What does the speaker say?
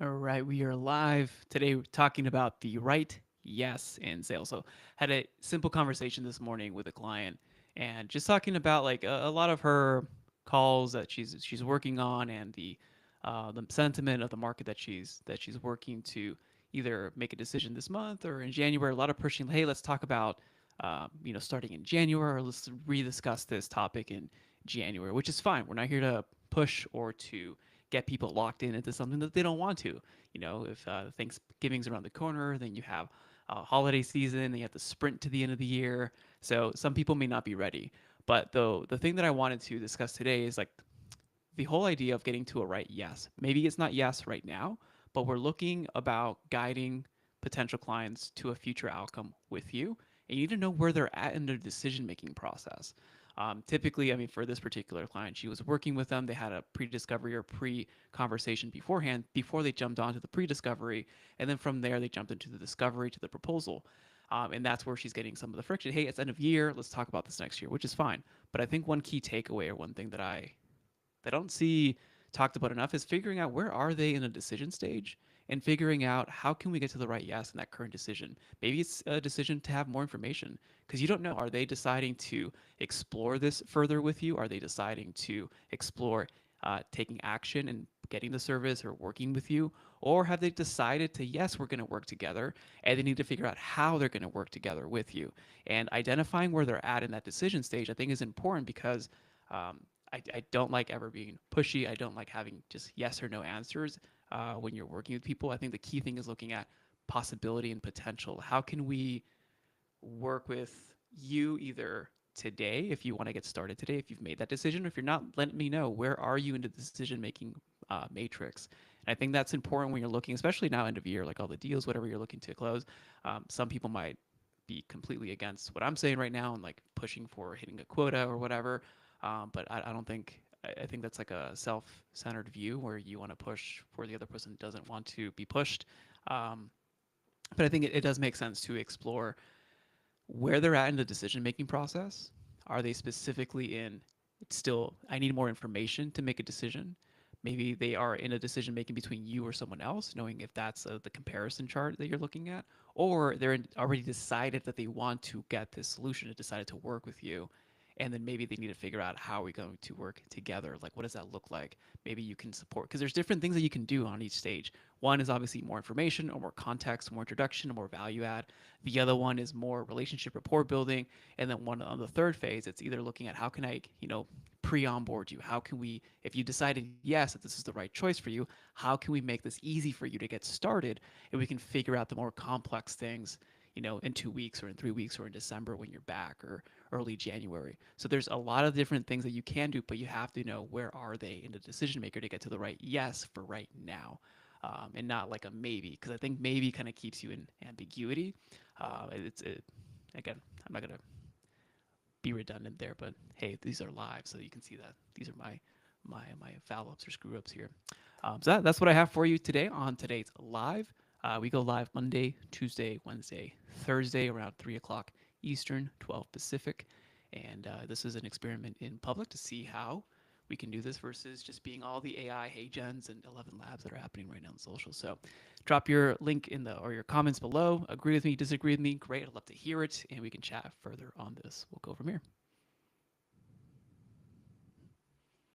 All right, we are live today talking about the right yes in sales. So, had a simple conversation this morning with a client, and just talking about like a lot of her calls that she's working on, and the sentiment of the market that she's working to either make a decision this month or in January. A lot of pushing. Hey, let's talk about starting in January, or let's rediscuss this topic in January, which is fine. We're not here to push or to get people locked in into something that they don't want to. If Thanksgiving's around the corner, then you have holiday season, and you have to sprint to the end of the year. So some people may not be ready. But the thing that I wanted to discuss today is like the whole idea of getting to a right yes. Maybe it's not yes right now, but we're looking about guiding potential clients to a future outcome with you. And you need to know where they're at in their decision making process. Typically, I mean, for this particular client, she was working with them. They had a pre discovery or pre conversation beforehand before they jumped onto the pre discovery. And then from there, they jumped into the discovery to the proposal. And that's where she's getting some of the friction. Hey, it's end of year. Let's talk about this next year, which is fine. But I think one key takeaway or one thing that I don't see talked about enough is figuring out where are they in a decision stage and figuring out how can we get to the right yes in that current decision. Maybe it's a decision to have more information because you don't know. Are they deciding to explore this further with you? Are they deciding to explore taking action and getting the service or working with you? Or have they decided to, yes, we're going to work together, and they need to figure out how they're going to work together with you? And identifying where they're at in that decision stage, I think, is important because um, I don't like ever being pushy. I don't like having just yes or no answers when you're working with people. I think the key thing is looking at possibility and potential. How can we work with you either today, if you want to get started today, if you've made that decision, or if you're not, let me know where are you in the decision making matrix. And I think that's important when you're looking, especially now end of year, like all the deals, whatever you're looking to close. Some people might be completely against what I'm saying right now and like pushing for hitting a quota or whatever. But I don't think I think that's like a self-centered view where you want to push where the other person doesn't want to be pushed. Um, but I think it does make sense to explore where they're at in the decision making process. Are they specifically in it's still I need more information to make a decision? Maybe they are in a decision making between you or someone else, knowing if that's the comparison chart that you're looking at, or already decided that they want to get this solution and decided to work with you. And then maybe they need to figure out how are we going to work together? Like, what does that look like? Maybe you can support, because there's different things that you can do on each stage. One is obviously more information or more context, more introduction, or more value add. The other one is more relationship rapport building. And then one on the third phase, it's either looking at how can I, pre-onboard you? How can we, if you decided yes that this is the right choice for you, how can we make this easy for you to get started, and we can figure out the more complex things, in 2 weeks or in 3 weeks or in December when you're back or early January. So there's a lot of different things that you can do, but you have to know where are they in the decision maker to get to the right yes for right now. And not like a maybe, because I think maybe kind of keeps you in ambiguity. Again, I'm not gonna be redundant there, but hey, these are live, so you can see that these are my foul ups or screw ups here. That's what I have for you today on today's live. We go live Monday, Tuesday, Wednesday, Thursday around 3 o'clock Eastern, 12 Pacific, and this is an experiment in public to see how we can do this versus just being all the AI hey gens and 11 labs that are happening right now on social. So drop your link in the or your comments below. Agree with me, disagree with me, great. I'd love to hear it, and we can chat further on this. We'll go from here.